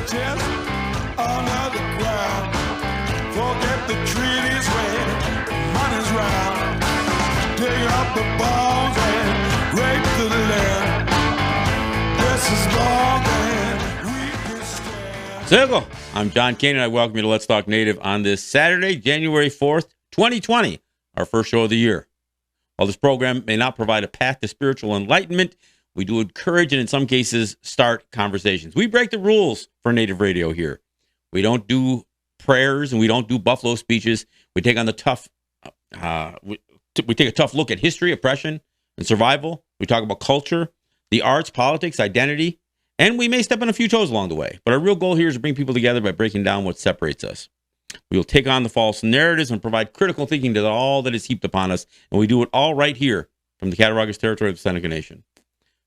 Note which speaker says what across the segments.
Speaker 1: chest under the ground. Forget the treaties when money's round. Dig up the bones and rape the land. This is more than we can stand.
Speaker 2: Circle. I'm John Kane, and I welcome you to Let's Talk Native on this Saturday, January 4th, 2020, our first show of the year. While this program may not provide a path to spiritual enlightenment, we do encourage and in some cases start conversations. We break the rules for Native radio here. We don't do prayers and we don't do buffalo speeches. We take on the tough. We take a tough look at history, oppression, and survival. We talk about culture, the arts, politics, identity, and we may step on a few toes along the way. But our real goal here is to bring people together by breaking down what separates us. We will take on the false narratives and provide critical thinking to all that is heaped upon us, and we do it all right here from the Cattaraugus territory of the Seneca Nation.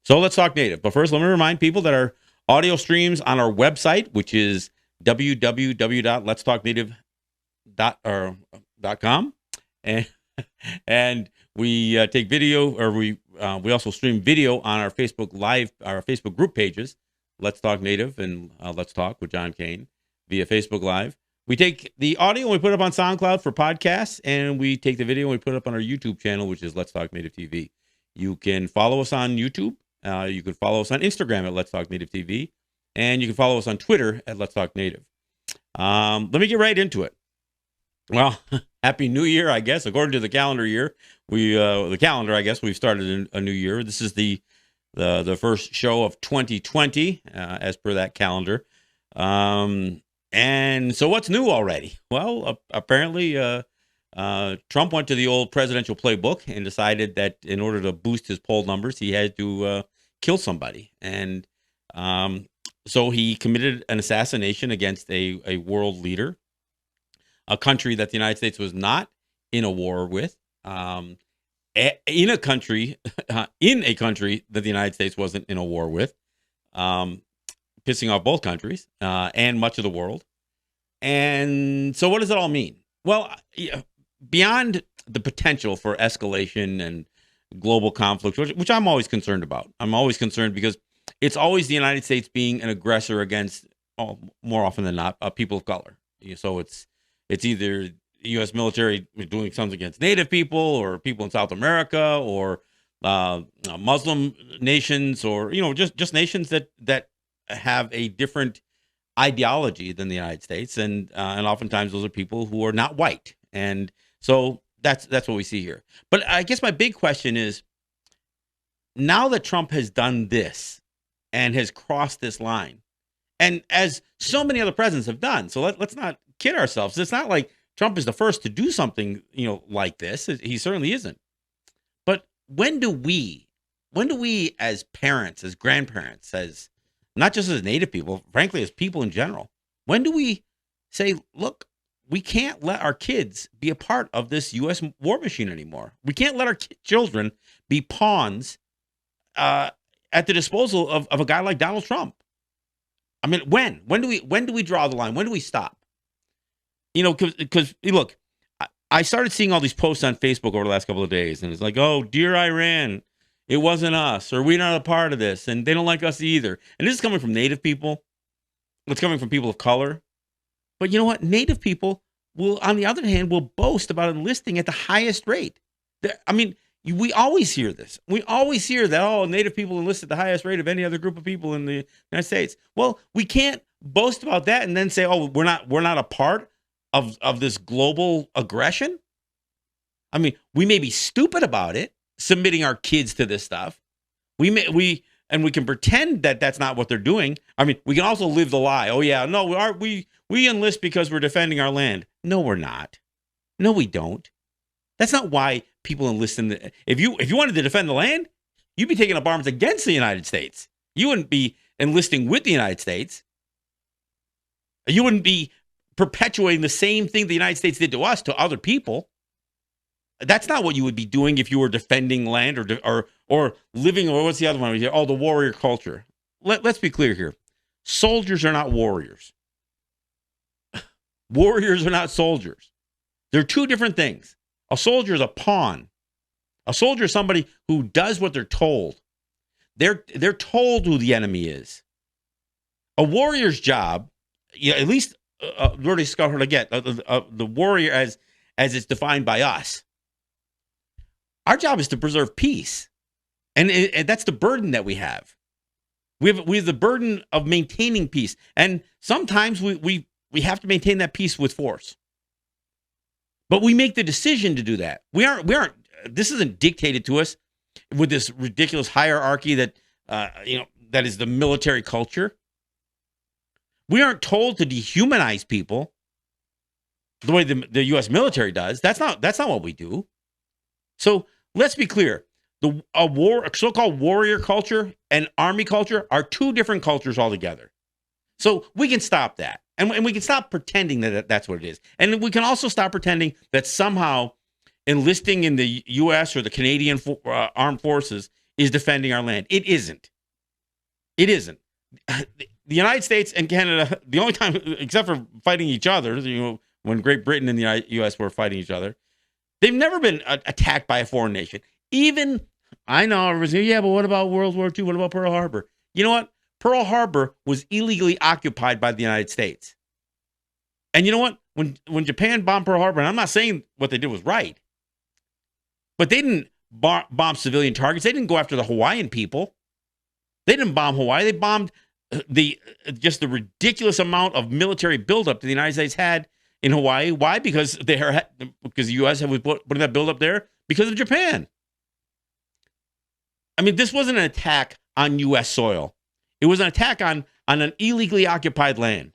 Speaker 2: So let's talk Native. But first, let me remind people that our audio streams on our website, which is www.letstalknative.com, and we take video, or we also stream video on our Facebook Live, our Facebook group pages, Let's Talk Native and Let's Talk with John Kane via Facebook Live. We take the audio and we put it up on SoundCloud for podcasts, and we take the video and we put it up on our YouTube channel, which is Let's Talk Native TV. You can follow us on YouTube. You can follow us on Instagram at Let's Talk Native TV, and you can follow us on Twitter at Let's Talk Native. Let me get right into it. Well, Happy New Year, I guess. According to the calendar year, the calendar, I guess, we've started a new year. This is the first show of 2020, as per that calendar. And so what's new already? Well, apparently Trump went to the old presidential playbook and decided that in order to boost his poll numbers, he had to kill somebody. And so he committed an assassination against a world leader, a country that the United States was not in a war with, in a country that the United States wasn't in a war with, pissing off both countries and much of the world. And so what does it all mean? Well, beyond the potential for escalation and global conflict, which I'm always concerned about. I'm always concerned because it's always the United States being an aggressor against, more often than not, people of color. So it's either the U.S. military doing something against Native people or people in South America or Muslim nations, or just nations that have a different ideology than the United States, and oftentimes those are people who are not white, and so that's what we see here. But I guess my big question is, now that Trump has done this and has crossed this line, and as so many other presidents have done, so let's not kid ourselves. It's not like Trump is the first to do something like this. He certainly isn't. But when do we as parents, as grandparents, as not just as Native people, frankly, as people in general, when do we say, look, we can't let our kids be a part of this U.S. war machine anymore. We can't let our children be pawns at the disposal of a guy like Donald Trump. I mean, when do we draw the line? When do we stop? Because look, I started seeing all these posts on Facebook over the last couple of days, and it's like, oh, dear Iran, it wasn't us, or we're not a part of this, and they don't like us either. And this is coming from Native people. It's coming from people of color. But you know what? Native people will, on the other hand, will boast about enlisting at the highest rate. I mean, we always hear this. We always hear that, Native people enlist at the highest rate of any other group of people in the United States. Well, we can't boast about that and then say, we're not a part of this global aggression. I mean, we may be stupid about it, submitting our kids to this stuff. We can pretend that that's not what they're doing. I mean, we can also live the lie. Oh yeah, no, we enlist because we're defending our land. No, we're not. No, we don't. That's not why people enlist in the. If you wanted to defend the land, you'd be taking up arms against the United States. You wouldn't be enlisting with the United States. You wouldn't be perpetuating the same thing the United States did to us to other people. That's not what you would be doing if you were defending land or living, or what's the other one? Oh, the warrior culture. Let's be clear here. Soldiers are not warriors. Warriors are not soldiers. They're two different things. A soldier is a pawn. A soldier is somebody who does what they're told. They're told who the enemy is. A warrior's job, at least Lord Scott again, the warrior as it's defined by us. Our job is to preserve peace, and that's the burden that we have. We have the burden of maintaining peace, and sometimes we have to maintain that peace with force. But we make the decision to do that. We aren't. This isn't dictated to us with this ridiculous hierarchy that that is the military culture. We aren't told to dehumanize people the way the U.S. military does. That's not what we do. So let's be clear: a so-called warrior culture and army culture are two different cultures altogether. So we can stop that, and we can stop pretending that that's what it is, and we can also stop pretending that somehow enlisting in the U.S. or the Canadian armed forces is defending our land. It isn't. It isn't. The United States and Canada, the only time, except for fighting each other, when Great Britain and the U.S. were fighting each other, they've never been attacked by a foreign nation. Even, I know, everyone's saying, yeah, but what about World War II? What about Pearl Harbor? You know what? Pearl Harbor was illegally occupied by the United States. And you know what? When Japan bombed Pearl Harbor, and I'm not saying what they did was right, but they didn't bomb civilian targets. They didn't go after the Hawaiian people. They didn't bomb Hawaii. They bombed the ridiculous amount of military buildup that the United States had in Hawaii. Why? Because the U.S. was putting that buildup there because of Japan. I mean, this wasn't an attack on U.S. soil. It was an attack on an illegally occupied land.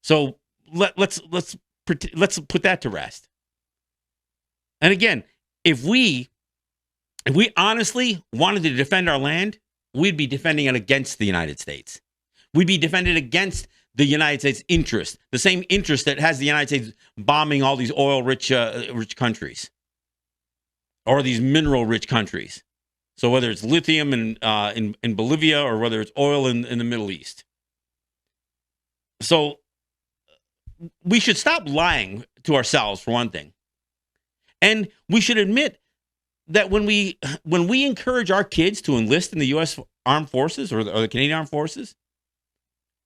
Speaker 2: So let's put that to rest. And again, if we honestly wanted to defend our land, we'd be defending it against the United States. We'd be defending it against the United States' interest, the same interest that has the United States bombing all these oil-rich rich countries or these mineral-rich countries. So whether it's lithium in Bolivia or whether it's oil in the Middle East. So we should stop lying to ourselves, for one thing. And we should admit that when we encourage our kids to enlist in the U.S. Armed Forces or the Canadian Armed Forces,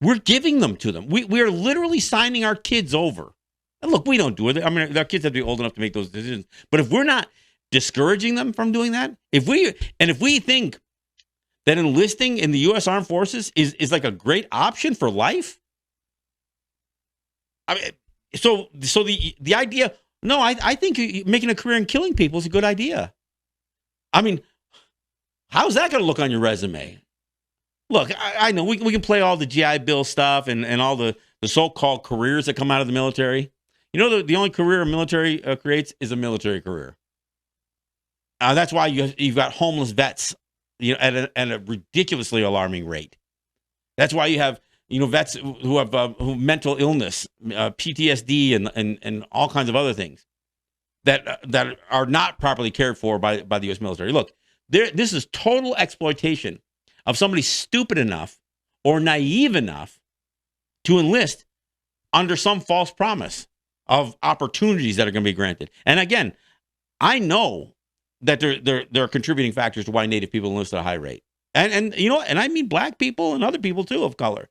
Speaker 2: we're giving them to them. We are literally signing our kids over. And look, we don't do it. I mean, our kids have to be old enough to make those decisions. But if we're not discouraging them from doing that, if we think that enlisting in the U.S. Armed Forces is like a great option for life, I mean, so the idea, no, I think making a career in killing people is a good idea. I mean, how's that going to look on your resume? Look, I know we can play all the GI Bill stuff and all the so-called careers that come out of the military. You know, the only career a military creates is a military career. That's why you've got homeless vets, at a ridiculously alarming rate. That's why you have vets who have mental illness, PTSD, and all kinds of other things that are not properly cared for by the U.S. military. Look, this is total exploitation of somebody stupid enough or naive enough to enlist under some false promise of opportunities that are going to be granted. And again, I know that there are contributing factors to why Native people enlist at a high rate. And I mean black people and other people too of color.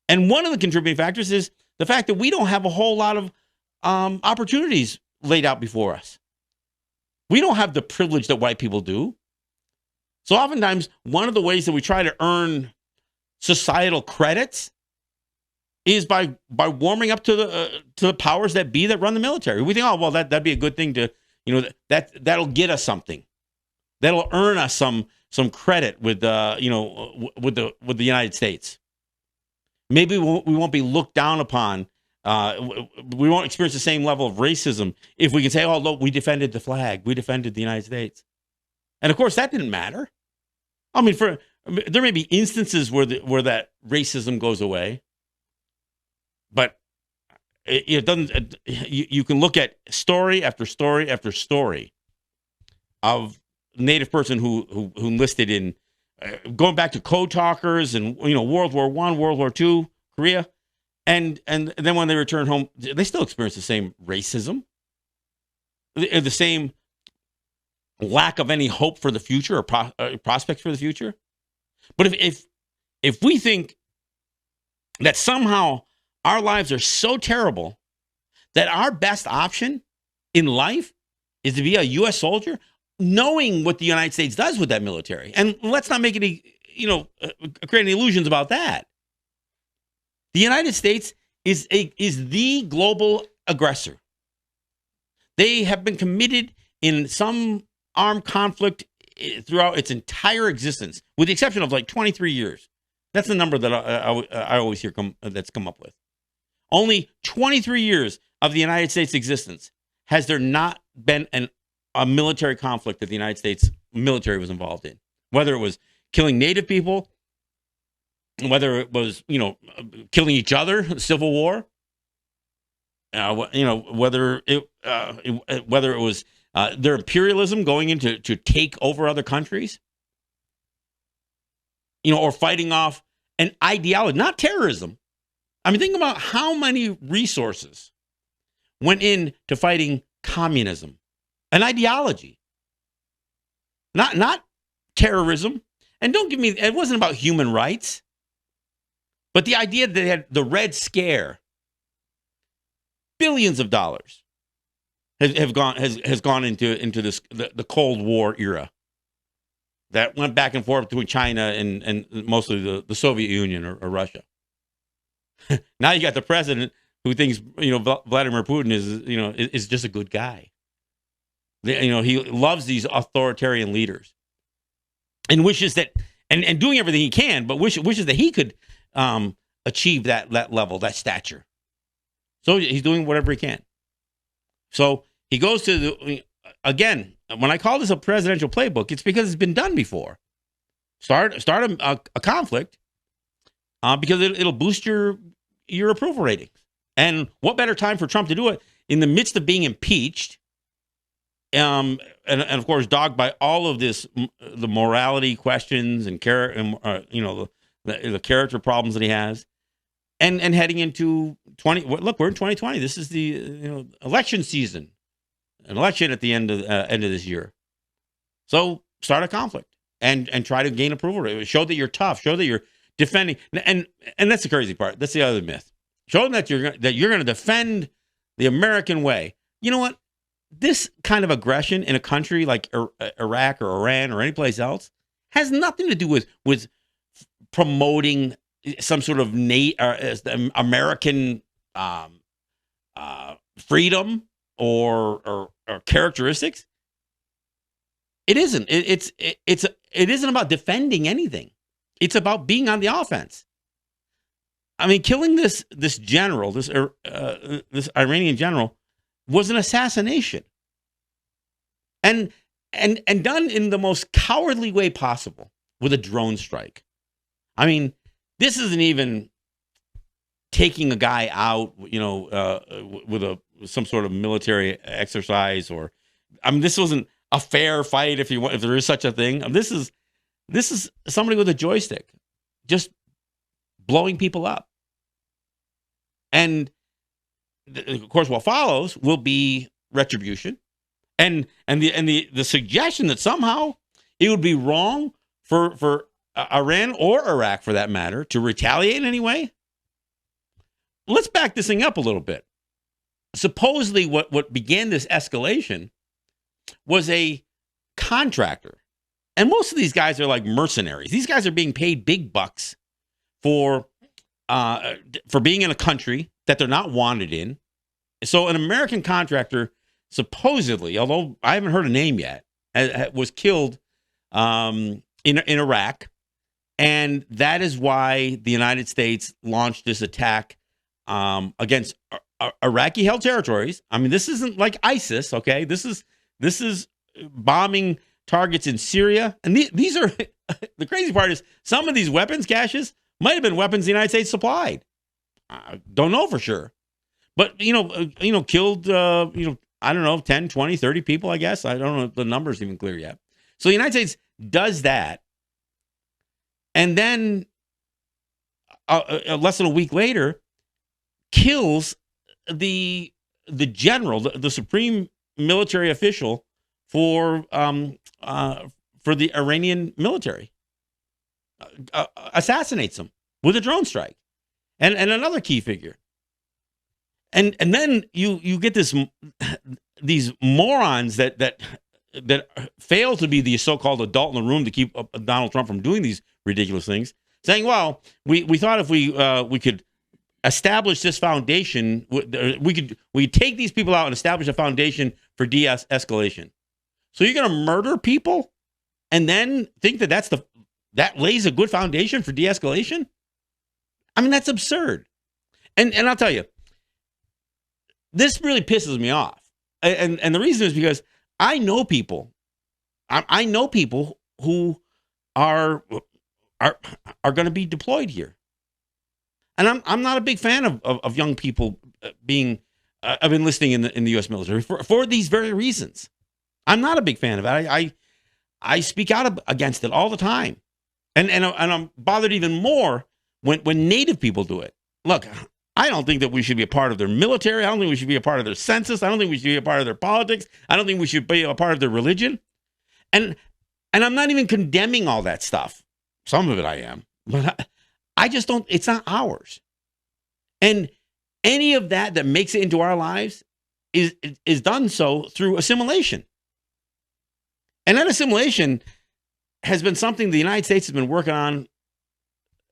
Speaker 2: And one of the contributing factors is the fact that we don't have a whole lot of opportunities laid out before us. We don't have the privilege that white people do. So oftentimes, one of the ways that we try to earn societal credits is by warming up to the powers that be that run the military. We think, oh, well, that'd be a good thing to, that'll get us something. That'll earn us some credit with the United States. Maybe we won't be looked down upon. We won't experience the same level of racism if we can say, oh, look, we defended the flag. We defended the United States. And of course, that didn't matter. I mean, there may be instances where that racism goes away, but it doesn't. You can look at story after story after story of Native person who enlisted in going back to code talkers and World War I, World War II, Korea, and then when they return home, they still experience the same racism, the same lack of any hope for the future or prospects for the future. But if we think that somehow our lives are so terrible that our best option in life is to be a U.S. soldier, knowing what the United States does with that military. And let's not make any, create any illusions about that. The United States is the global aggressor. They have been committed in some armed conflict throughout its entire existence, with the exception of like 23 years. That's the number that I always hear that's come up with. Only 23 years of the United States' existence has there not been a military conflict that the United States military was involved in, whether it was killing Native people, whether it was killing each other, civil war, whether it was their imperialism going into to take over other countries, or fighting off an ideology, not terrorism. I mean, think about how many resources went into fighting communism, an ideology, not terrorism. And don't give me, it wasn't about human rights, but the idea that they had the Red Scare, billions of dollars has gone into this the Cold War era that went back and forth between China and mostly the Soviet Union or Russia. Now you got the president who thinks Vladimir Putin is just a good guy. He loves these authoritarian leaders and wishes that and doing everything he can, but wishes that he could achieve that level, that stature. So he's doing whatever he can. So he goes to again. When I call this a presidential playbook, it's because it's been done before. Start a conflict because it'll boost your approval ratings. And what better time for Trump to do it in the midst of being impeached, and of course dogged by all of this, the morality questions and the character problems that he has, and heading into look, we're in 2020. This is the election season. An election at the end of this year. So start a conflict and try to gain approval. Show that you're tough. Show that you're defending. And that's the crazy part. That's the other myth. Show them that you're going to defend the American way. You know what? This kind of aggression in a country like Iraq or Iran or any place else has nothing to do with promoting some sort of American freedom or characteristics. It isn't. It isn't about defending anything. It's about being on the offense. I mean, killing this general, this Iranian general, was an assassination, and done in the most cowardly way possible with a drone strike. I mean, this isn't even taking a guy out, with some sort of military exercise, or this wasn't a fair fight if there is such a thing. This is somebody with a joystick just blowing people up, and of course what follows will be retribution, and the suggestion that somehow it would be wrong for Iran or Iraq, for that matter, to retaliate in any way. Let's back this thing up a little bit. Supposedly what began this escalation was a contractor. And most of these guys are like mercenaries. These guys are being paid big bucks for being in a country that they're not wanted in. So an American contractor, supposedly, although I haven't heard a name yet, was killed in Iraq. And that is why the United States launched this attack against Iraqi-held territories. I mean, this isn't like ISIS, okay? This is bombing targets in Syria, and these are the crazy part is some of these weapons caches might have been weapons the United States supplied. I don't know for sure, but killed I don't know 10, 20, 30 people. I guess I don't know if the number's even clear yet. So the United States does that, and then less than a week later, kills the general, the supreme military official for the Iranian military, assassinates him with a drone strike. and another key figure. And then you get these morons that fail to be the so-called adult in the room to keep Donald Trump from doing these ridiculous things, saying, well, we thought if we could establish this foundation, we could take these people out and establish a foundation for de-escalation. So you're going to murder people and then think that lays a good foundation for de-escalation? I mean, that's absurd. And I'll tell you, this really pisses me off. And the reason is because I know people. I know people who are going to be deployed here. And I'm not a big fan of young people being of enlisting in the U.S. military for these very reasons. I'm not a big fan of it. I speak out against it all the time, and I'm bothered even more when Native people do it. Look, I don't think that we should be a part of their military. I don't think we should be a part of their census. I don't think we should be a part of their politics. I don't think we should be a part of their religion. And I'm not even condemning all that stuff. Some of it I am, but I just don't. It's not ours. And any of that makes it into our lives is done so through assimilation. And that assimilation has been something the United States has been working on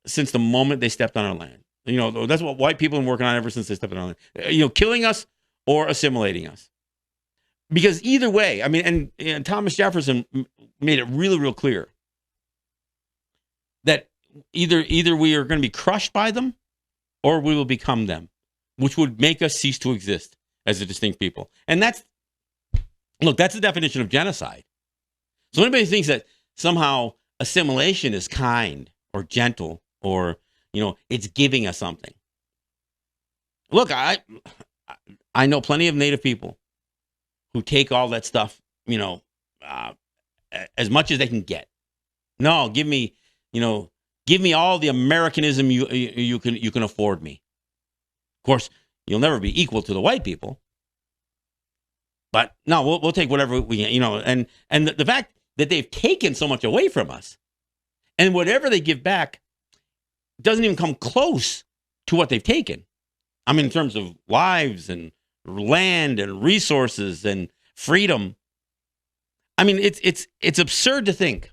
Speaker 2: since the moment they stepped on our land. You know, that's what white people have been working on ever since they stepped on our land. You know, killing us or assimilating us. Because either way, I mean, and Thomas Jefferson made it really, real clear that either we are going to be crushed by them or we will become them, which would make us cease to exist as a distinct people. And that's the definition of genocide. So anybody thinks that somehow assimilation is kind or gentle or, you know, it's giving us something. Look, I know plenty of Native people who take all that stuff, you know, as much as they can get. No, give me all the Americanism you can afford me. Of course, you'll never be equal to the white people. But no, we'll take whatever we can, you know, and the fact that they've taken so much away from us, and whatever they give back doesn't even come close to what they've taken. I mean, in terms of lives and land and resources and freedom. I mean, it's absurd to think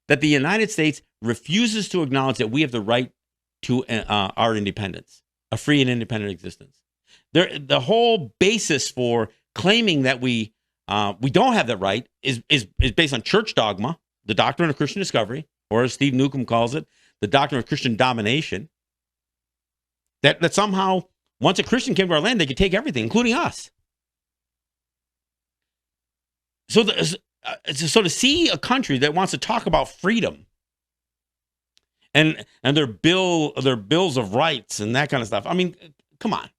Speaker 2: that the United States refuses to acknowledge that we have the right to our independence, a free and independent existence. The whole basis for claiming that we don't have that right is based on church dogma, the doctrine of Christian discovery, or as Steve Newcomb calls it, the doctrine of Christian domination. That somehow, once a Christian came to our land, they could take everything, including us. So to see a country that wants to talk about freedom and their bills of rights and that kind of stuff, I mean, come on.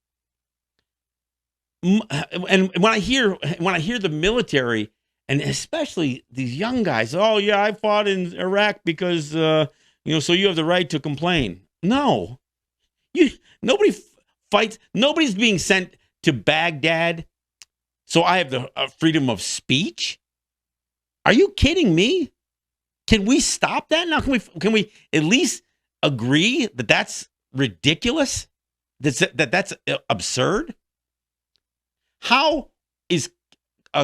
Speaker 2: And when I hear the military, and especially these young guys, oh yeah, I fought in Iraq because so you have the right to complain. No, nobody fights. Nobody's being sent to Baghdad, so I have the freedom of speech. Are you kidding me? Can we stop that now? Can we at least agree that that's ridiculous? That's absurd. How is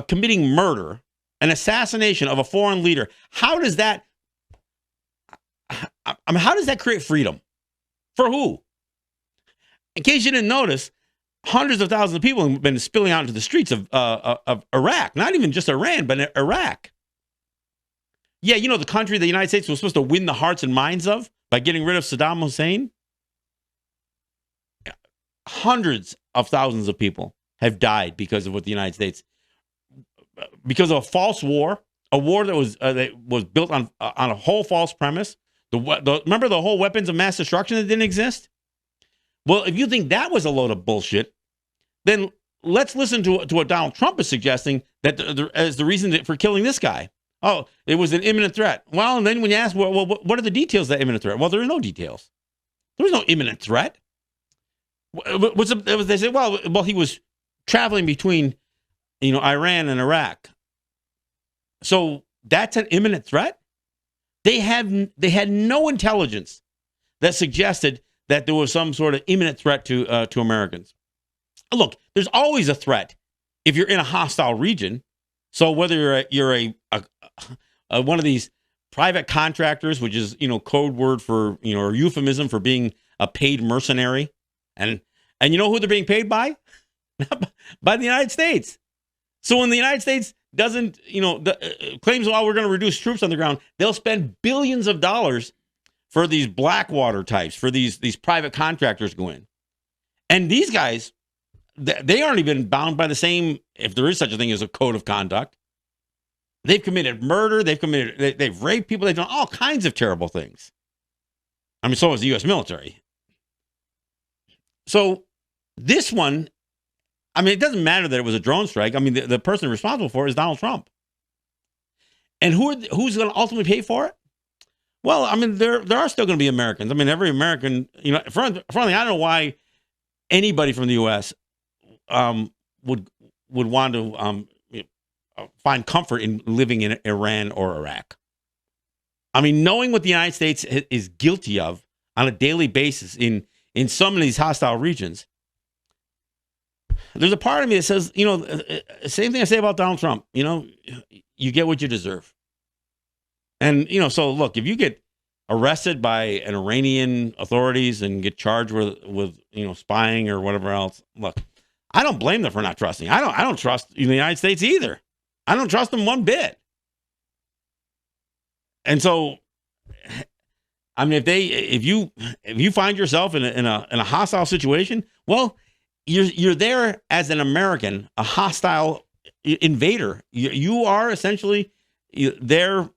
Speaker 2: committing murder, an assassination of a foreign leader, how does that create freedom? For who? In case you didn't notice, hundreds of thousands of people have been spilling out into the streets of Iraq, not even just Iran, but Iraq. Yeah, you know, the country the United States was supposed to win the hearts and minds of by getting rid of Saddam Hussein. Hundreds of thousands of people have died because of what the United States, because of a false war, a war that was built on a whole false premise. Remember the whole weapons of mass destruction that didn't exist? Well, if you think that was a load of bullshit, then let's listen to what Donald Trump is suggesting as the reason for killing this guy. Oh, it was an imminent threat. Well, and then when you ask, well, what are the details of that imminent threat? Well, there are no details. There was no imminent threat. They said, well, he was traveling between, Iran and Iraq. So that's an imminent threat? They had no intelligence that suggested that there was some sort of imminent threat to Americans. Look, there's always a threat if you're in a hostile region. So whether you're a one of these private contractors, which is code word for or euphemism for being a paid mercenary, and you know who they're being paid by? By the United States. So when the United States doesn't claims, well, we're going to reduce troops on the ground, they'll spend billions of dollars for these Blackwater types, for these private contractors go in, and these guys, they aren't even bound by the same, if there is such a thing as a code of conduct. They've committed murder. They've raped people. They've done all kinds of terrible things. I mean, so is the U.S. military. So this one, I mean, it doesn't matter that it was a drone strike. I mean, the person responsible for it is Donald Trump. And who's going to ultimately pay for it? Well, I mean, there are still going to be Americans. I mean, every American, frankly, I don't know why anybody from the U.S. Would want to find comfort in living in Iran or Iraq. I mean, knowing what the United States is guilty of on a daily basis in some of these hostile regions, there's a part of me that says, same thing I say about Donald Trump. You get what you deserve. And, so look, if you get arrested by an Iranian authorities and get charged with spying or whatever else, look, I don't blame them for not trusting. I don't trust the United States either. I don't trust them one bit. And so, I mean, if you find yourself in a hostile situation, well, you're there as an American, a hostile invader. You are essentially there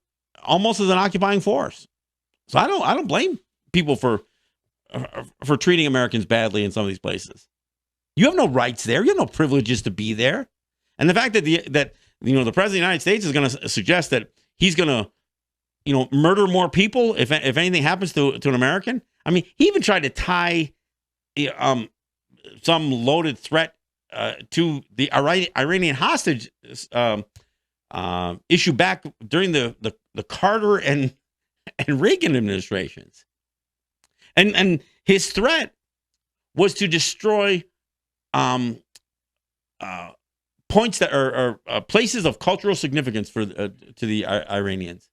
Speaker 2: almost as an occupying force. So I don't blame people for treating Americans badly in some of these places. You have no rights there. You have no privileges to be there. And the fact that the president of the United States is going to suggest that he's going to murder more people if anything happens to an American. I mean, he even tried to tie some loaded threat to the Iranian hostage issue back during the Carter and Reagan administrations. And his threat was to destroy points that are places of cultural significance to the Iranians.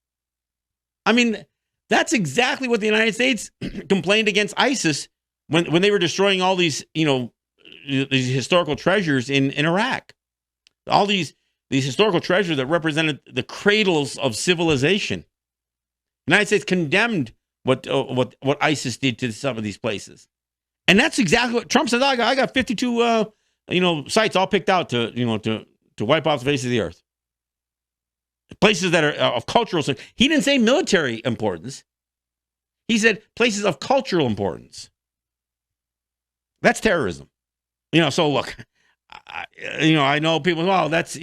Speaker 2: I mean, that's exactly what the United States complained against ISIS when they were destroying all these these historical treasures in Iraq. All these historical treasures that represented the cradles of civilization. The United States condemned what ISIS did to some of these places. And that's exactly what Trump says. I got 52 sites all picked out to wipe off the face of the earth. Places that are of cultural. He didn't say military importance. He said places of cultural importance. That's terrorism. So look, I know people. Oh, that's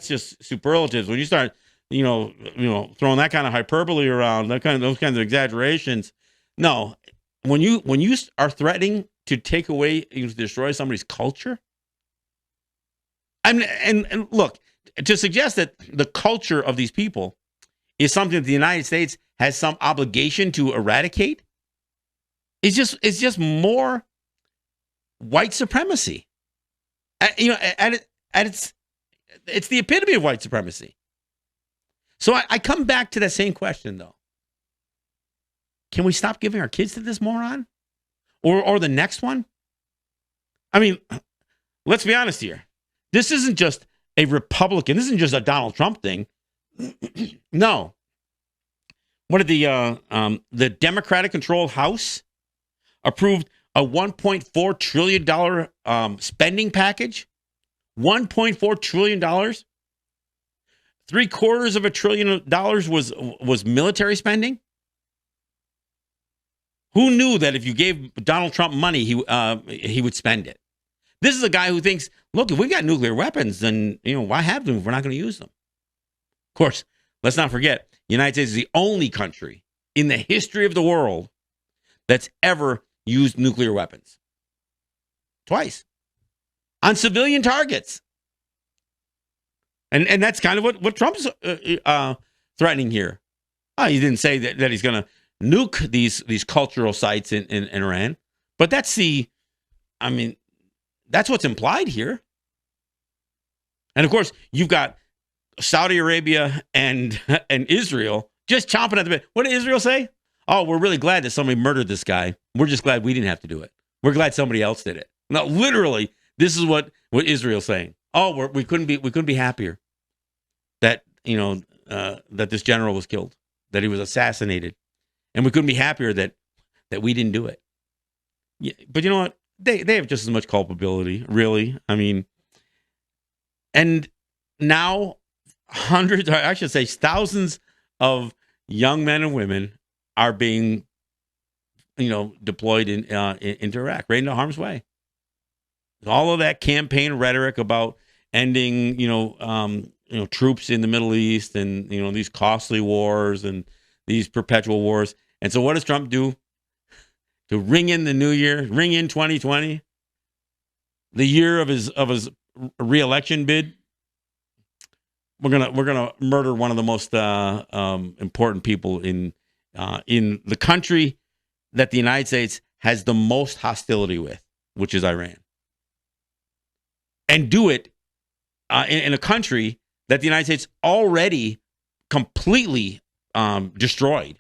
Speaker 2: just superlatives. When you start throwing that kind of hyperbole around, those kinds of exaggerations. No, when you are threatening to take away, to destroy somebody's culture, and look, to suggest that the culture of these people is something that the United States has some obligation to eradicate is just more white supremacy. It's the epitome of white supremacy. So I come back to that same question, though. Can we stop giving our kids to this moron? Or the next one? I mean, let's be honest here. This isn't just a Republican. This isn't just a Donald Trump thing. No. What did the Democratic-controlled House approved a $1.4 trillion spending package? $1.4 trillion? $750 billion was military spending? Who knew that if you gave Donald Trump money, he would spend it? This is a guy who thinks, look, if we got nuclear weapons, then why have them if we're not going to use them? Of course, let's not forget, the United States is the only country in the history of the world that's ever used nuclear weapons. Twice. On civilian targets. And that's kind of what Trump's threatening here. He didn't say that he's going to nuke these cultural sites in Iran, But that's that's what's implied here. And of course, you've got Saudi Arabia and Israel just chomping at the bit. What did Israel say? Oh, we're really glad that somebody murdered this guy. We're just glad we didn't have to do it. We're glad somebody else did it. Now, literally, this is what Israel's saying. Oh, we couldn't be happier that that this general was killed, that he was assassinated, and we couldn't be happier that we didn't do it. Yeah, but you know what? They have just as much culpability, really. I mean, and now hundreds, or I should say thousands of young men and women are being, deployed into Iraq, right into harm's way. All of that campaign rhetoric about ending, troops in the Middle East and, these costly wars and these perpetual wars. And so what does Trump do? To ring in the new year, ring in 2020, the year of his re-election bid. We're gonna murder one of the most important people in the country that the United States has the most hostility with, which is Iran, and do it in a country that the United States already completely destroyed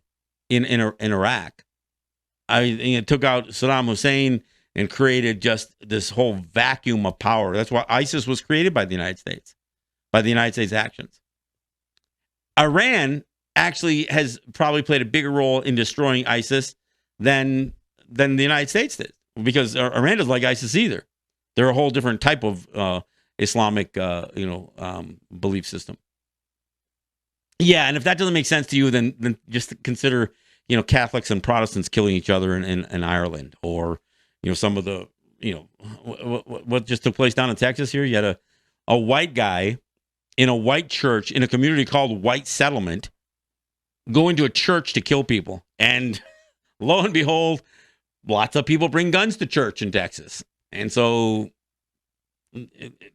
Speaker 2: in Iraq. It took out Saddam Hussein and created just this whole vacuum of power. That's why ISIS was created by the United States, by the United States actions. Iran actually has probably played a bigger role in destroying ISIS than the United States did, because Iran doesn't like ISIS either. They're a whole different type of Islamic, belief system. Yeah, and if that doesn't make sense to you, then just consider, Catholics and Protestants killing each other in Ireland, or, some of the, what just took place down in Texas here. You had a white guy in a white church in a community called White Settlement going to a church to kill people. And lo and behold, lots of people bring guns to church in Texas. And so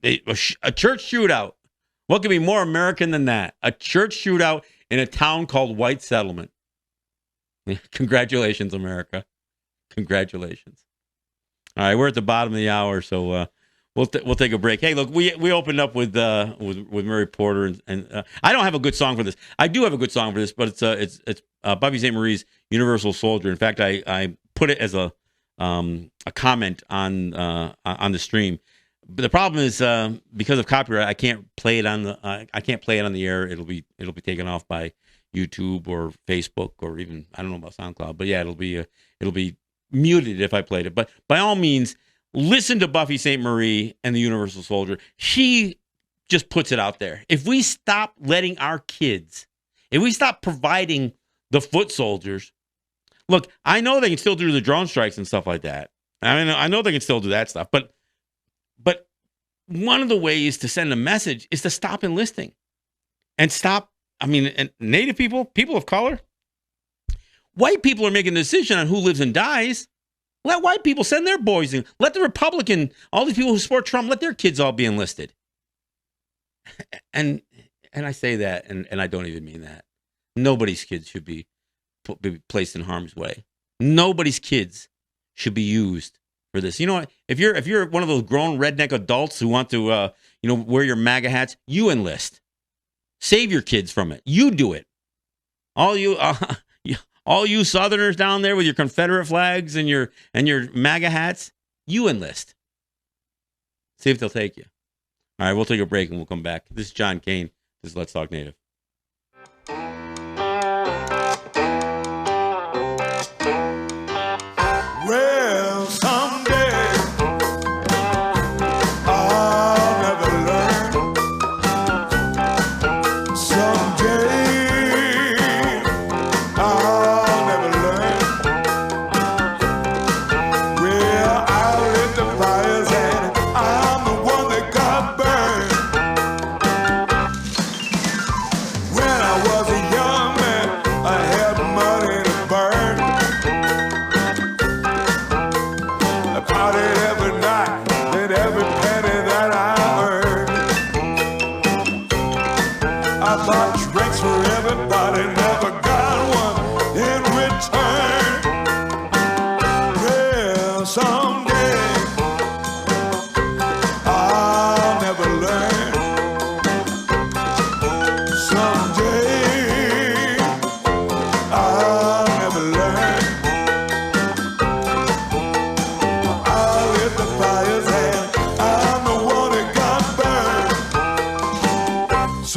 Speaker 2: a church shootout, what could be more American than that? A church shootout in a town called White Settlement. Congratulations, America. Congratulations. All right, we're at the bottom of the hour, so we'll take a break. Hey, look, we opened up with Mary Porter, and I don't have a good song for this. I do have a good song for this, but it's Buffy Sainte-Marie's Universal Soldier. In fact, I put it as a comment on the stream. But the problem is because of copyright, I can't play it on the air. It'll be taken off by YouTube or Facebook, or even, I don't know about SoundCloud. But yeah, it'll be muted if I played it. But by all means, listen to Buffy Sainte-Marie and the Universal Soldier. She just puts it out there. If we stop letting our kids, if we stop providing the foot soldiers, look, I know they can still do the drone strikes and stuff like that. I mean, I know they can still do that stuff, but one of the ways to send a message is to stop enlisting and stop. I mean, and Native people of color, white people are making a decision on who lives and dies. Let white people send their boys in. Let the Republican, all these people who support Trump, let their kids all be enlisted. And I say that, and I don't even mean that. Nobody's kids should be placed in harm's way. Nobody's kids should be used for this. You know what? If you're one of those grown redneck adults who want to wear your MAGA hats, you enlist. Save your kids from it. You do it. All you Southerners down there with your Confederate flags and your MAGA hats, you enlist. See if they'll take you. All right, we'll take a break and we'll come back. This is John Kane. This is Let's Talk Native.
Speaker 1: Well, someday I'll never learn. Someday I'll never learn. Well, I lit the fires and I'm the one that got burned.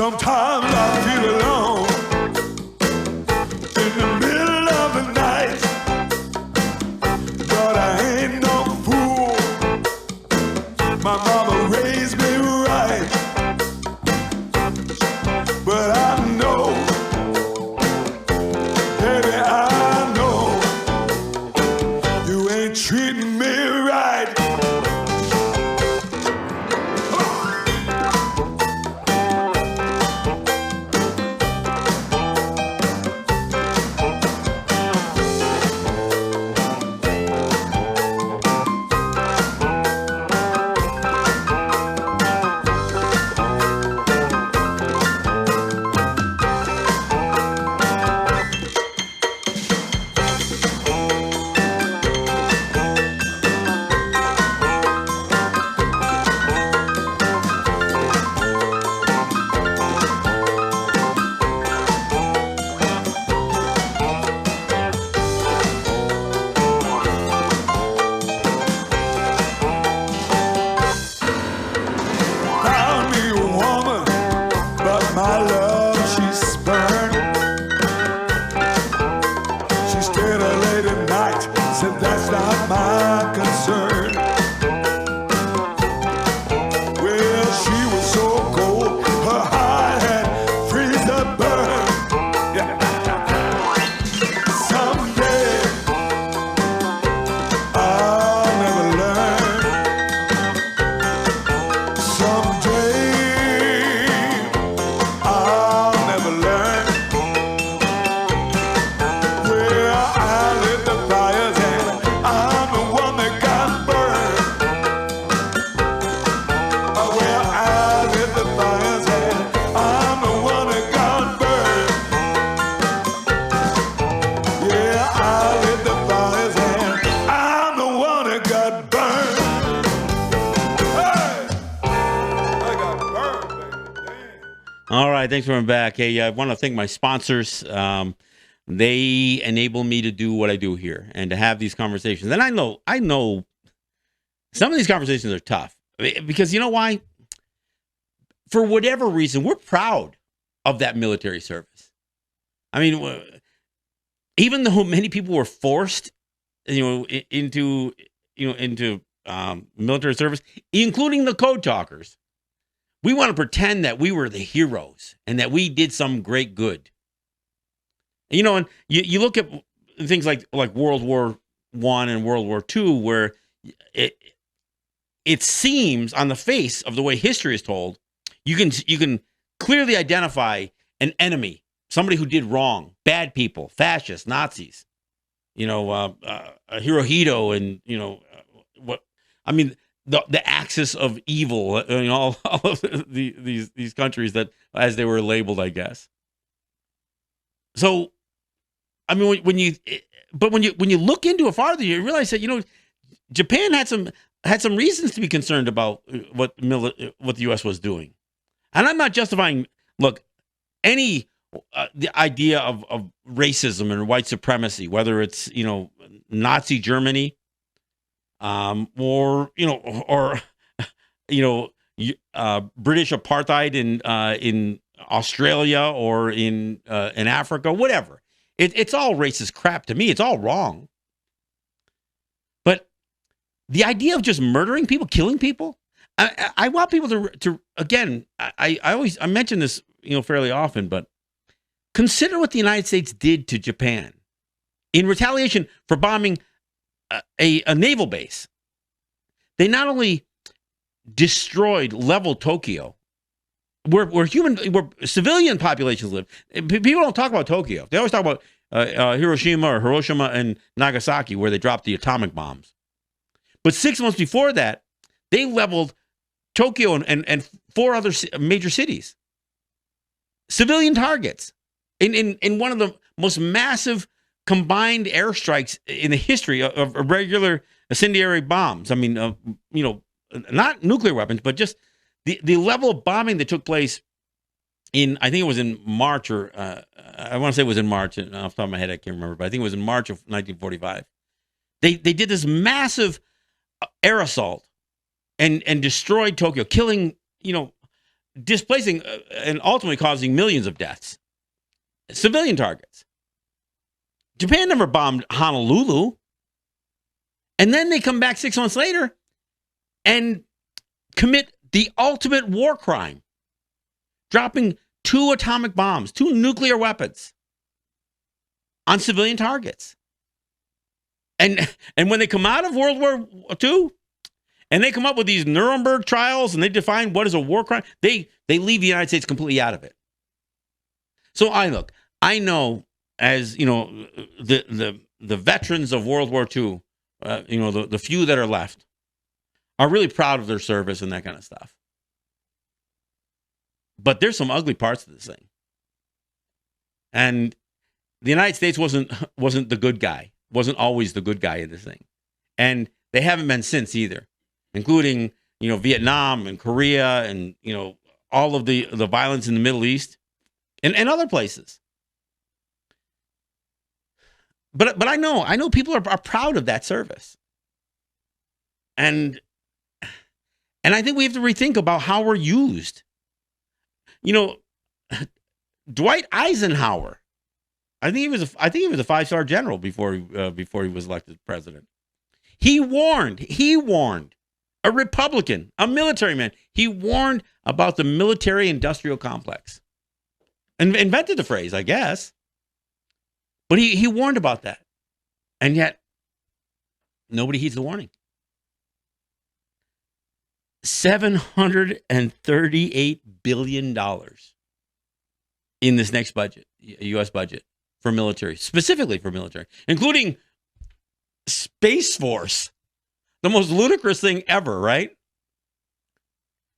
Speaker 1: Sometimes I feel alone in the middle of the night, but I ain't no fool. My mama raised me right, but I know, baby, I know you ain't treating me right. Found me a woman, but my love she spurned. She stayed up late at night, said that's not my concern. Well, she was so cold, her heart had freeze the burn. Someday I'll never learn. Someday I'll never learn. Well, I lit the fires and I'm the one that got burned. Oh, well, I lit the fires and I'm the one that got burned. Yeah, I lit the fires and I'm the one that got burned. Hey! I got burned, baby. Damn.
Speaker 2: All right, thanks for coming back. Hey, I want to thank my sponsors. They enable me to do what I do here and to have these conversations. And I know some of these conversations are tough because you know why? For whatever reason, we're proud of that military service. I mean, even though many people were forced, into military service, including the code talkers, we want to pretend that we were the heroes and that we did some great good. And you look at things like World War I and World War II, where it seems on the face of the way history is told, you can clearly identify an enemy, somebody who did wrong, bad people, fascists, Nazis, Hirohito, and what I mean, the axis of evil, all of these countries that as they were labeled, I guess. So, I mean, when you look into it farther, you realize that Japan had some reasons to be concerned about what the U.S. was doing, and I'm not justifying. Look, any the idea of racism and white supremacy, whether it's Nazi Germany, or British apartheid in Australia or in Africa, whatever. It's all racist crap to me. It's all wrong. But the idea of just murdering people, killing people, I want people to again. I mention this fairly often, but consider what the United States did to Japan in retaliation for bombing a naval base. They not only leveled Tokyo, where civilian populations live. People don't talk about Tokyo. They always talk about Hiroshima and Nagasaki, where they dropped the atomic bombs. But 6 months before that, they leveled Tokyo and 4 other major cities. Civilian targets in one of the most massive combined airstrikes in the history of regular incendiary bombs. I mean, not nuclear weapons, but just the level of bombing that took place I think it was in March, or I want to say it was in March. Off the top of my head, I can't remember, but I think it was in March of 1945. They did this massive air assault and destroyed Tokyo, killing displacing and ultimately causing millions of deaths. Civilian targets. Japan never bombed Honolulu. And then they come back 6 months later and commit the ultimate war crime, dropping 2 atomic bombs, 2 nuclear weapons on civilian targets. And when they come out of World War II and they come up with these Nuremberg trials and they define what is a war crime, they leave the United States completely out of it. So I know, as you know, the veterans of World War II, the few that are left, are really proud of their service and that kind of stuff. But there's some ugly parts of this thing. And the United States wasn't the good guy, wasn't always the good guy in this thing. And they haven't been since either, including, Vietnam and Korea and, all of the violence in the Middle East and other places. But I know people are proud of that service. And I think we have to rethink about how we're used. Dwight Eisenhower, I think he was a 5-star general before he was elected president. He warned a Republican, a military man. He warned about the military-industrial complex, and invented the phrase, I guess. But he warned about that, and yet nobody heeds the warning. $738 billion in this next budget, U.S. budget, for military, specifically for military, including Space Force, the most ludicrous thing ever, right?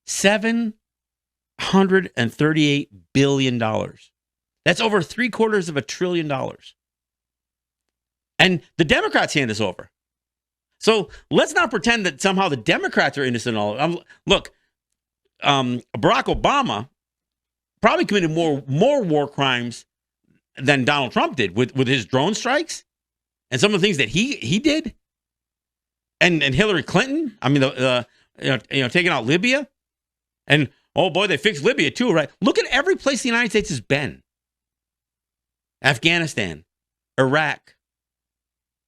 Speaker 2: $738 billion. That's over $750 billion. And the Democrats hand this over. So let's not pretend that somehow the Democrats are innocent in all. Look, Barack Obama probably committed more war crimes than Donald Trump did with his drone strikes and some of the things that he did. And Hillary Clinton, I mean, taking out Libya. And, oh boy, they fixed Libya too, right? Look at every place the United States has been. Afghanistan, Iraq,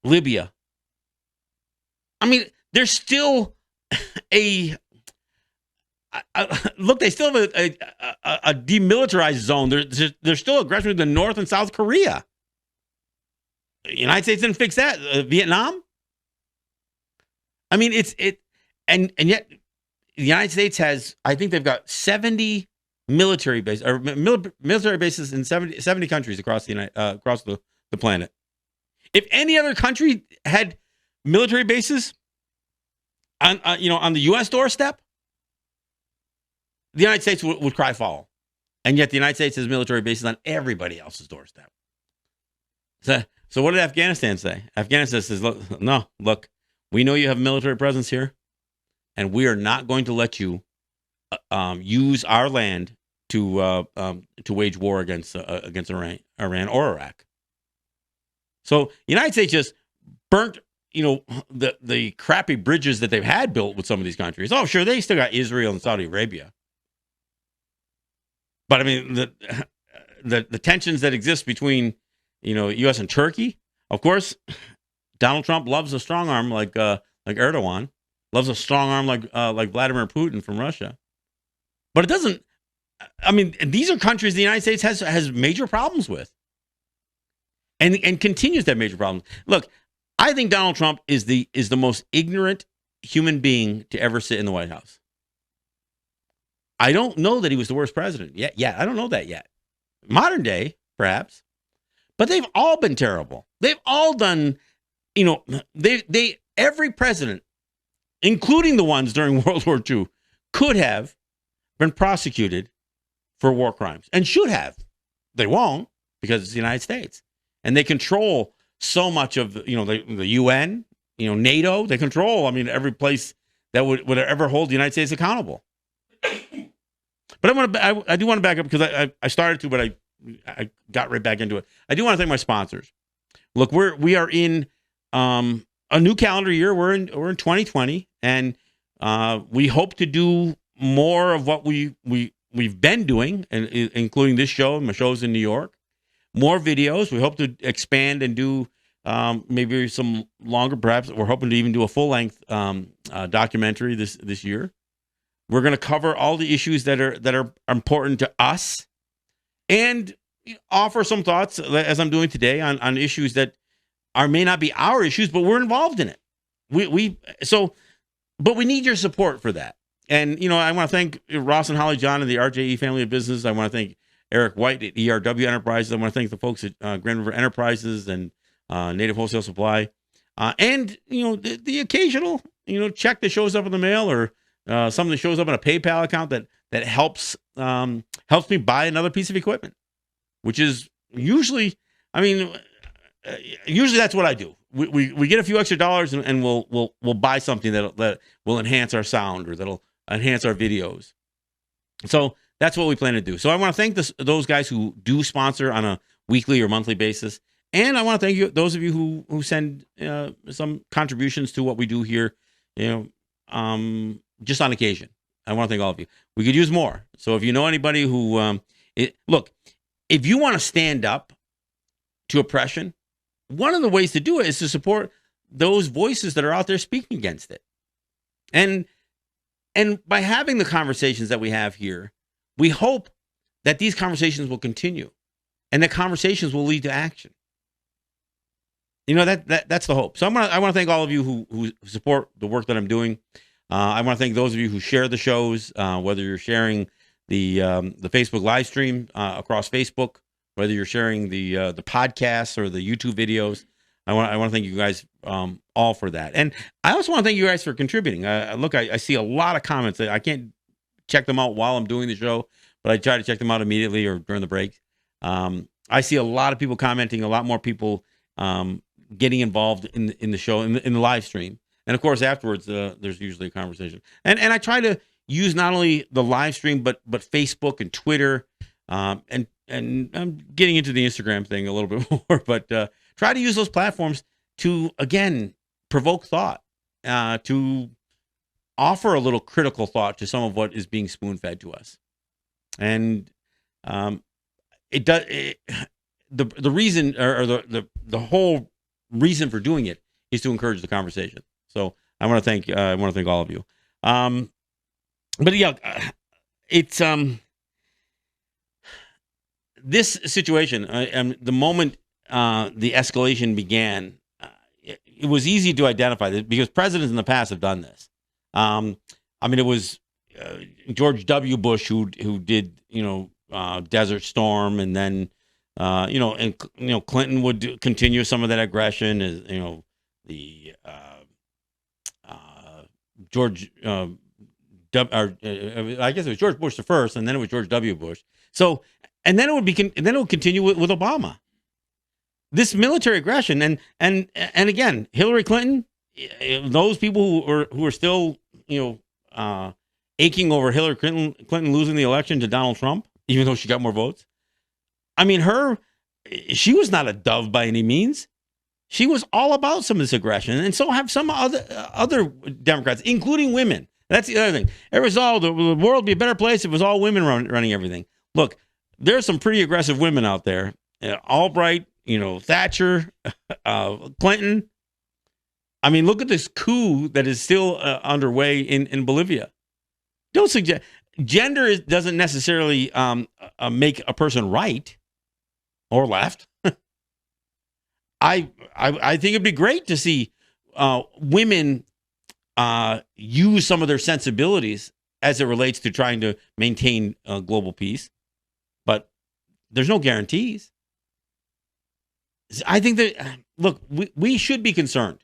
Speaker 2: Libya. I mean, there's still they still have a demilitarized zone. There's still aggression in the North and South Korea. The United States didn't fix that. Vietnam. I mean, and yet the United States has, I think they've got 70 military bases or military bases in 70 countries across the planet. If any other country had military bases on the U.S. doorstep, the United States would cry foul. And yet the United States has military bases on everybody else's doorstep. So what did Afghanistan say? Afghanistan says, look, we know you have a military presence here, and we are not going to let you use our land to wage war against Iran or Iraq. So the United States just burnt the crappy bridges that they've had built with some of these countries. Oh, sure, they still got Israel and Saudi Arabia. But I mean, the tensions that exist between, U.S. and Turkey, of course, Donald Trump loves a strong arm like Erdogan, loves a strong arm like Vladimir Putin from Russia. But it doesn't, I mean, these are countries the United States has major problems with and continues to have major problems. Look, I think Donald Trump is the most ignorant human being to ever sit in the White House. I don't know that he was the worst president yet. Yeah, I don't know that yet. Modern day, perhaps. But they've all been terrible. They've all done, every president, including the ones during World War II, could have been prosecuted for war crimes and should have. They won't because it's the United States. And they control so much of, the UN, NATO. They control, every place that would ever hold the United States accountable. But I do want to back up because I started to, but I got right back into it. I do want to thank my sponsors. Look, we are in a new calendar year. We're in 2020, and we hope to do more of what we we've been doing, and including this show and my shows in New York. More videos. We hope to expand and do maybe some longer. Perhaps we're hoping to even do a full length documentary this year. We're going to cover all the issues that are important to us, and offer some thoughts, as I'm doing today, on issues that may not be our issues, but we're involved in it. But we need your support for that. And I want to thank Ross and Holly John and the RJE family of business. I want to thank Eric White at ERW Enterprises. I want to thank the folks at Grand River Enterprises and Native Wholesale Supply, and the occasional check that shows up in the mail, or something that shows up in a PayPal account that helps me buy another piece of equipment, which is usually that's what I do. We get a few extra dollars and we'll buy something that will enhance our sound, or that'll enhance our videos. So that's what we plan to do. So I want to thank those guys who do sponsor on a weekly or monthly basis. And I want to thank those of you who send some contributions to what we do here, just on occasion. I want to thank all of you. We could use more. So if you know anybody who, look, if you want to stand up to oppression, one of the ways to do it is to support those voices that are out there speaking against it. And by having the conversations that we have here, we hope that these conversations will continue, and that conversations will lead to action. That's the hope. So I want to thank all of you who support the work that I'm doing. I want to thank those of you who share the shows, whether you're sharing the Facebook live stream across Facebook, whether you're sharing the podcasts or the YouTube videos. I want to thank you guys all for that. And I also want to thank you guys for contributing. I see a lot of comments. I can't check them out while I'm doing the show, but I try to check them out immediately or during the break. I see a lot of people commenting, a lot more people getting involved in the show, in the live stream. And of course, afterwards, there's usually a conversation. And I try to use not only the live stream, but Facebook and Twitter, and I'm getting into the Instagram thing a little bit more, but try to use those platforms to, again, provoke thought, to offer a little critical thought to some of what is being spoon-fed to us. And the reason, or the whole reason for doing it is to encourage the conversation. So I want to thank all of you. But yeah, it's this situation. And the moment the escalation began, it was easy to identify this because presidents in the past have done this. It was George W. Bush who did Desert Storm, and then Clinton would continue some of that aggression. As George, I guess it was George Bush the first, and then it was George W. Bush. So, and then it would continue with Obama. This military aggression, and again, Hillary Clinton, those people who are still aching over Hillary Clinton losing the election to Donald Trump, even though she got more votes. I mean, she was not a dove by any means. She was all about some of this aggression, and so have some other Democrats, including women. That's the other thing. The world would be a better place if it was all women running everything. Look, there's some pretty aggressive women out there. Albright, Thatcher, Clinton. I mean, look at this coup that is still underway in Bolivia. Don't suggest gender doesn't necessarily make a person right or left. I think it'd be great to see women use some of their sensibilities as it relates to trying to maintain global peace, but there's no guarantees. I think that, look, we should be concerned.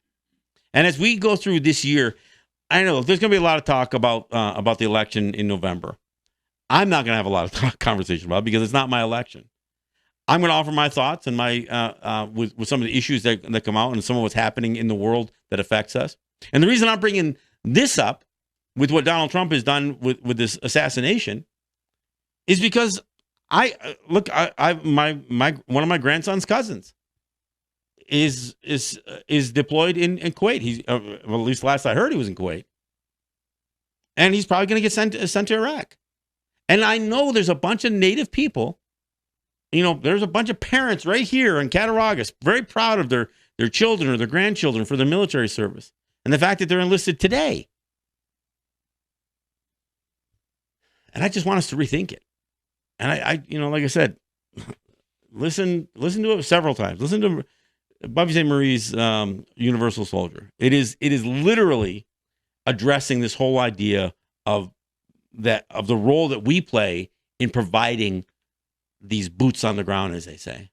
Speaker 2: And as we go through this year, I know there's going to be a lot of talk about the election in November. I'm not going to have a lot of conversation about it because it's not my election. I'm going to offer my thoughts and my with some of the issues that come out and some of what's happening in the world that affects us. And the reason I'm bringing this up with what Donald Trump has done with this assassination is because one of my grandson's cousins is deployed in Kuwait. He's well, at least last I heard he was in Kuwait, and he's probably going to get sent to Iraq. And I know there's a bunch of Native people, there's a bunch of parents right here in Cattaraugus very proud of their children or their grandchildren for their military service and the fact that they're enlisted today. And I just want us to rethink it. And I like I said, listen to it several times. Listen to Bobby St. Marie's Universal Soldier. It is literally addressing this whole idea of the role that we play in providing these boots on the ground, as they say.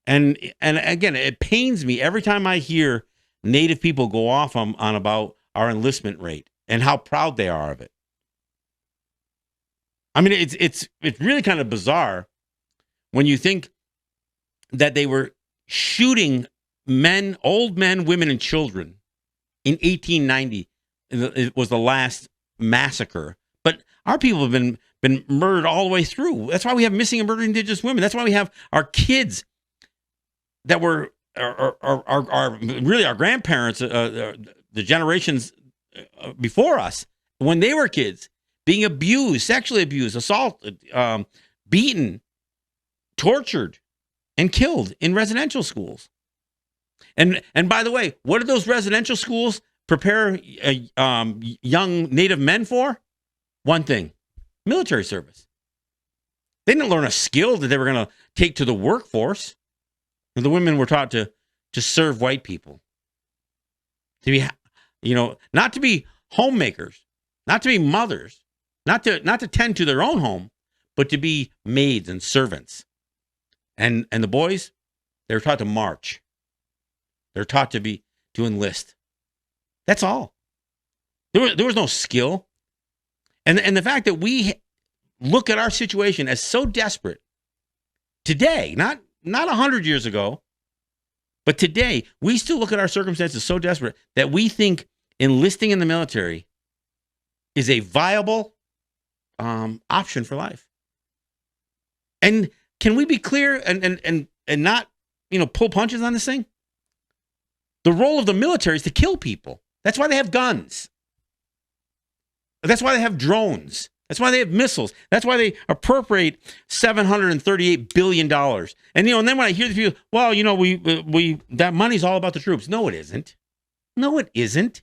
Speaker 2: And again, it pains me every time I hear Native people go off on about our enlistment rate and how proud they are of it. I mean, it's really kind of bizarre when you think that they were shooting old men, women, and children in 1890. It was the last massacre. But our people have been murdered all the way through. That's why we have missing and murdered Indigenous women. That's why we have our kids that were really our grandparents, the generations before us, when they were kids, being abused, sexually abused, assaulted, beaten, tortured, and killed in residential schools. And by the way, what did those residential schools prepare young Native men for? One thing: military service. They didn't learn a skill that they were going to take to the workforce. And the women were taught to serve white people, to be, not to be homemakers, not to be mothers, not to tend to their own home, but to be maids and servants. And the boys, they were taught to march. They're taught to enlist. That's all. There was no skill. And the fact that we look at our situation as so desperate today, not 100 years ago, but today, we still look at our circumstances so desperate that we think enlisting in the military is a viable option for life. And can we be clear and not, pull punches on this thing? The role of the military is to kill people. That's why they have guns. That's why they have drones. That's why they have missiles. That's why they appropriate $738 billion. And, and then when I hear the people, well, we that money's all about the troops. No, it isn't. No, it isn't.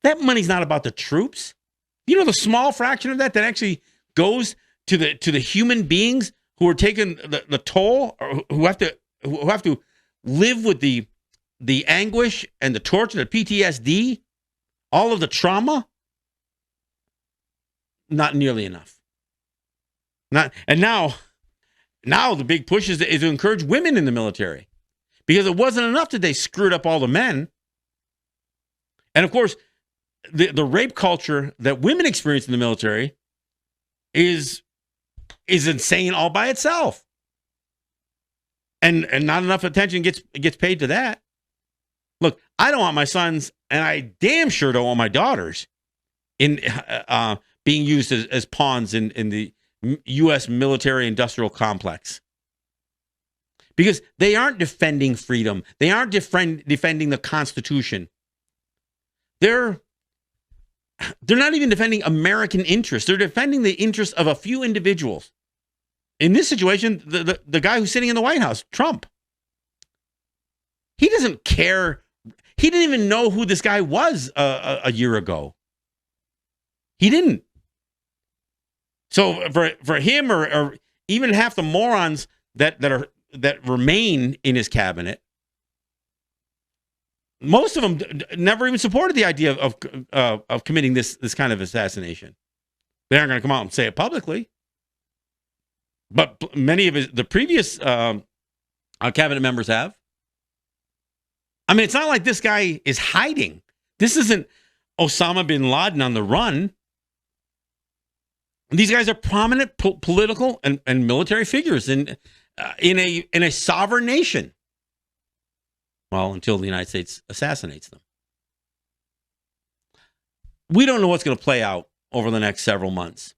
Speaker 2: That money's not about the troops. The small fraction of that actually goes to the human beings who are taking the toll, or who have to live with the anguish and the torture, the PTSD, all of the trauma. Not nearly enough. Now the big push is to encourage women in the military, because it wasn't enough that they screwed up all the men. And of course, the rape culture that women experience in the military is insane all by itself. And not enough attention gets paid to that. Look, I don't want my sons, and I damn sure don't want my daughters in being used as pawns in the U.S. military-industrial complex. Because they aren't defending freedom. They aren't defending the Constitution. They're not even defending American interests. They're defending the interests of a few individuals. In this situation, the guy who's sitting in the White House, Trump. He doesn't care. He didn't even know who this guy was a year ago. He didn't. So for him or even half the morons that remain in his cabinet, most of them never even supported the idea of committing this kind of assassination. They aren't going to come out and say it publicly. But many of the previous cabinet members have. I mean, it's not like this guy is hiding. This isn't Osama bin Laden on the run. These guys are prominent political and military figures in a sovereign nation. Well, until the United States assassinates them. We don't know what's going to play out over the next several months.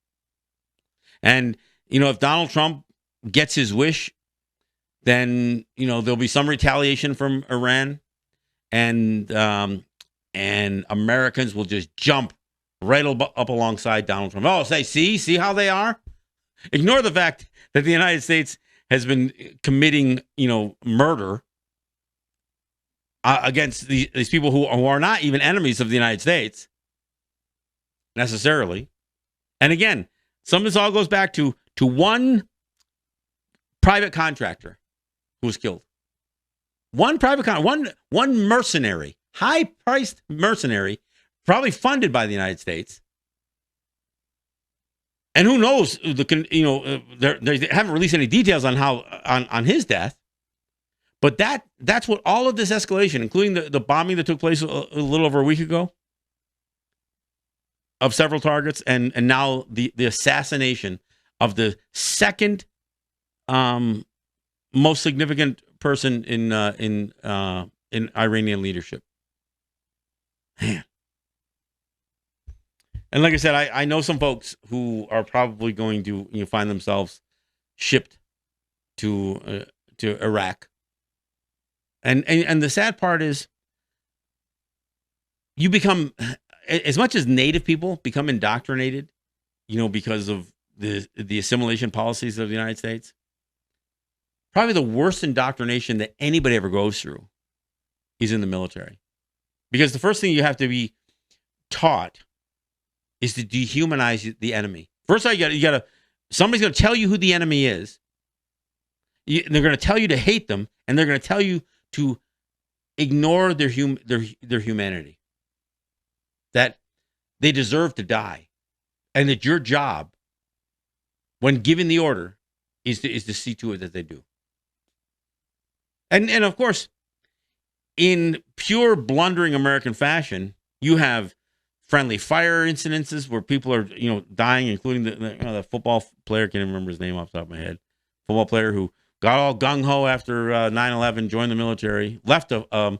Speaker 2: And, if Donald Trump gets his wish, then, there'll be some retaliation from Iran, and Americans will just jump right up alongside Donald Trump. Oh, see how they are? Ignore the fact that the United States has been committing, murder against these people who are not even enemies of the United States necessarily. And again, some of this all goes back to one private contractor who was killed. One mercenary, high-priced mercenary, probably funded by the United States. And who knows? They haven't released any details on on his death. But that's what all of this escalation, including the bombing that took place a little over a week ago of several targets, and now the assassination of the second most significant person in Iranian leadership. Man. And like I said, I know some folks who are probably going to find themselves shipped to Iraq. And the sad part is, you become, as much as Native people become indoctrinated, because of the assimilation policies of the United States. Probably the worst indoctrination that anybody ever goes through is in the military, because the first thing you have to be taught is to dehumanize the enemy. First, you gotta. Somebody's going to tell you who the enemy is. They're going to tell you to hate them, and they're going to tell you to ignore their humanity, that they deserve to die, and that your job, when given the order, is to see to it that they do. And of course, in pure blundering American fashion, you have friendly fire incidences where people are dying, including the football player. Can't even remember his name off the top of my head. Football player who got all gung-ho after 9/11, joined the military, left a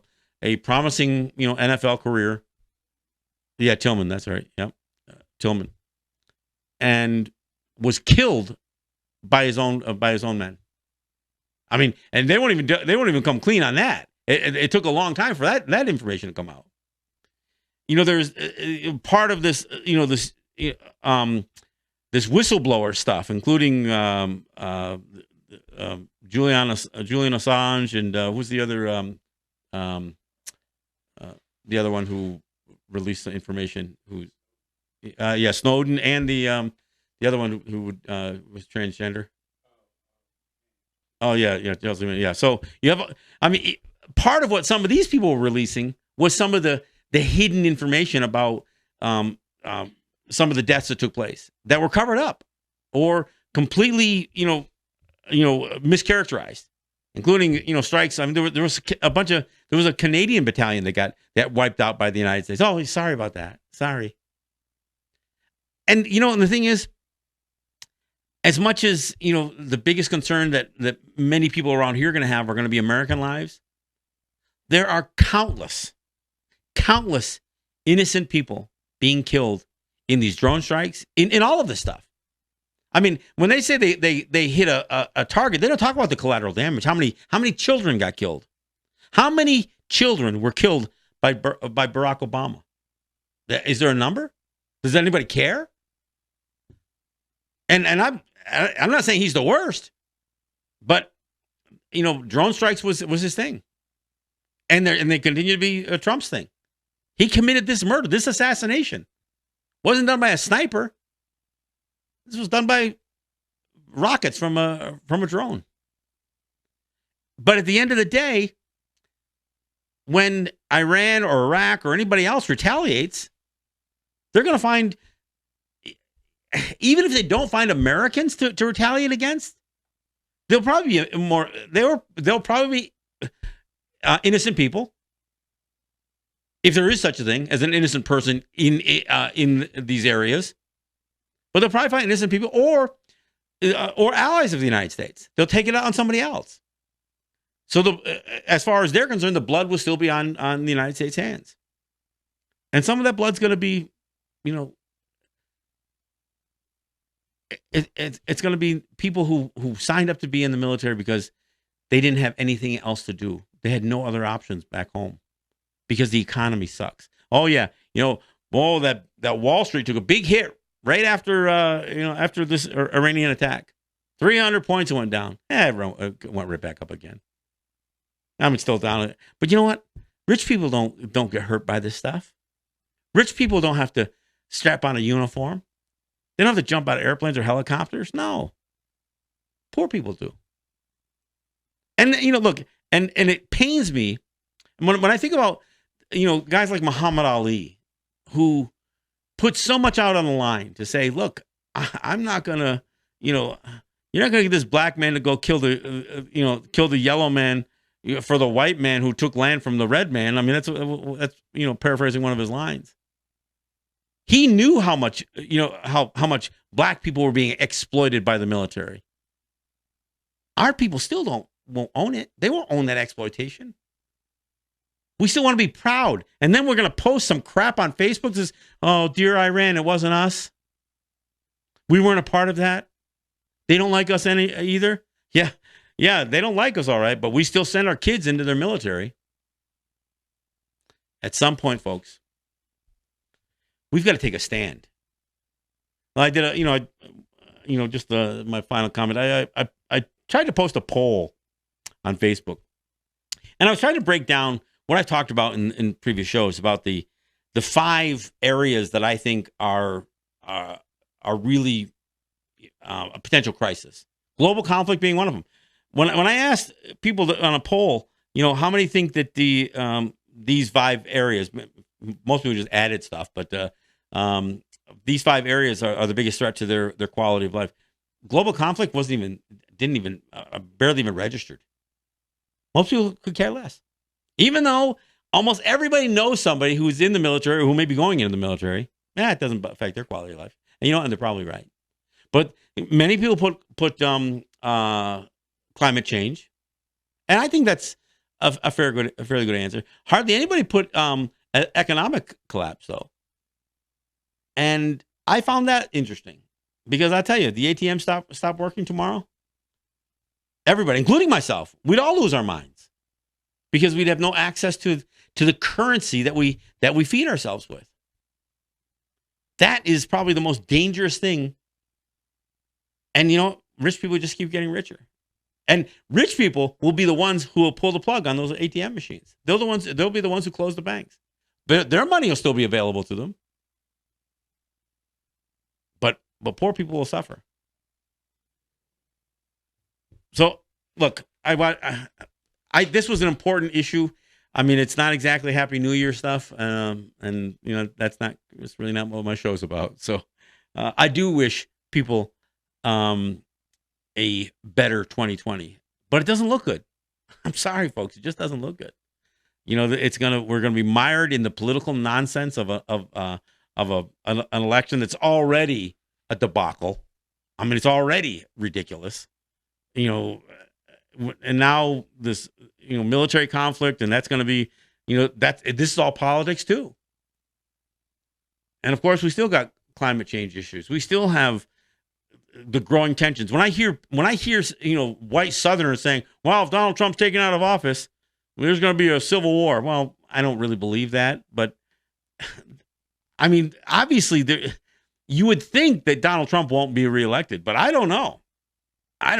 Speaker 2: promising NFL career. Yeah, Tillman, that's right. Yep, Tillman, and was killed by his own men. I mean, and they won't even come clean on that. It took a long time for that information to come out. There's part of this, this whistleblower stuff, including Julian Assange, and who's the other one who released the information? Snowden, and the other one who was transgender. Oh yeah. So you have, part of what some of these people were releasing was some of the hidden information about some of the deaths that took place that were covered up or completely, mischaracterized, including, strikes. I mean, there was a Canadian battalion that got wiped out by the United States. Oh, sorry about that. Sorry. And, and the thing is, as much as, the biggest concern that many people around here are going to be American lives, there are countless innocent people being killed in these drone strikes, in all of this stuff. I mean, when they say they hit a target, they don't talk about the collateral damage. How many children got killed? How many children were killed by Barack Obama? Is there a number? Does anybody care? And I'm not saying he's the worst, but drone strikes was his thing, and they continue to be Trump's thing. He committed this murder, this assassination. Wasn't done by a sniper. This was done by rockets from a drone. But at the end of the day, when Iran or Iraq or anybody else retaliates, they're going to find, even if they don't find Americans to retaliate against, they'll probably be innocent people. If there is such a thing as an innocent person in these areas, but they'll probably find innocent people or allies of the United States. They'll take it out on somebody else. So as far as they're concerned, the blood will still be on the United States' hands, and some of that blood's going to be, it's going to be people who signed up to be in the military because they didn't have anything else to do. They had no other options back home because the economy sucks. Oh yeah, Oh, that Wall Street took a big hit right after after this Iranian attack. 300 points went down. It went right back up again. I'm still down. But you know what? Rich people don't get hurt by this stuff. Rich people don't have to strap on a uniform. They don't have to jump out of airplanes or helicopters. No. Poor people do. And, look, and it pains me when I think about, guys like Muhammad Ali, who put so much out on the line to say, look, I'm not going to, you're not going to get this black man to go kill the yellow man for the white man who took land from the red man. I mean, that's paraphrasing one of his lines. He knew how much, how much black people were being exploited by the military. Our people still won't own it. They won't own that exploitation. We still want to be proud. And then we're going to post some crap on Facebook that says, oh, dear Iran, it wasn't us. We weren't a part of that. They don't like us either. Yeah, they don't like us, all right, but we still send our kids into their military. At some point, folks, we've got to take a stand. Well, I did my final comment. I tried to post a poll on Facebook, and I was trying to break down what I've talked about in previous shows about the 5 areas that I think are really a potential crisis. Global conflict being one of them. When I asked people on a poll, how many think that these 5 areas, most people just added stuff, but these 5 areas are the biggest threat to their quality of life. Global conflict barely even registered. Most people could care less. Even though almost everybody knows somebody who's in the military or who may be going into the military, it doesn't affect their quality of life. And and they're probably right. But many people put climate change, and I think that's a fairly good answer. Hardly anybody put economic collapse though, and I found that interesting because I tell you, the ATM stop working tomorrow. Everybody, including myself, we'd all lose our minds because we'd have no access to the currency that we feed ourselves with. That is probably the most dangerous thing. And rich people just keep getting richer. And rich people will be the ones who will pull the plug on those ATM machines. They'll be the ones who close the banks. Their money will still be available to them. But poor people will suffer. So look, this was an important issue. I mean, it's not exactly Happy New Year stuff. And it's really not what my show's about. So I do wish people a better 2020, but it doesn't look good. I'm sorry, folks. It just doesn't look good. We're gonna be mired in the political nonsense of an election that's already a debacle. I mean, it's already ridiculous. And now this military conflict, and that's going to be this is all politics too. And of course, we still got climate change issues. We still have the growing tensions. When I hear white Southerners saying, well, if Donald Trump's taken out of office, there's going to be a civil war. Well, I don't really believe that. But I mean, obviously, you would think that Donald Trump won't be reelected, but I don't know. I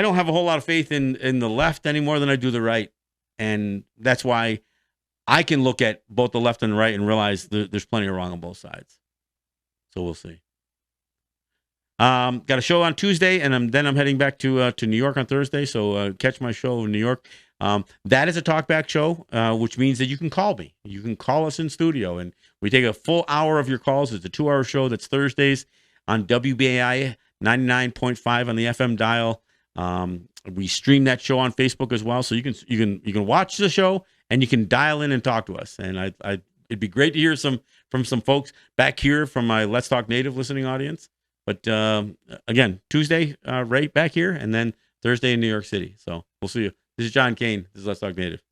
Speaker 2: don't have a whole lot of faith in the left any more than I do the right. And that's why I can look at both the left and the right and realize there's plenty of wrong on both sides. So we'll see. Got a show on Tuesday, and then I'm heading back to New York on Thursday. So catch my show in New York. That is a talkback show, which means that you can call me. You can call us in studio, and we take a full hour of your calls. It's a 2-hour show that's Thursdays on WBAI 99.5 on the FM dial. We stream that show on Facebook as well, so you can watch the show and you can dial in and talk to us. And it'd be great to hear from some folks back here from my Let's Talk Native listening audience. But again, Tuesday right back here, and then Thursday in New York City. So we'll see you. This is John Kane. This is Let's Talk Native.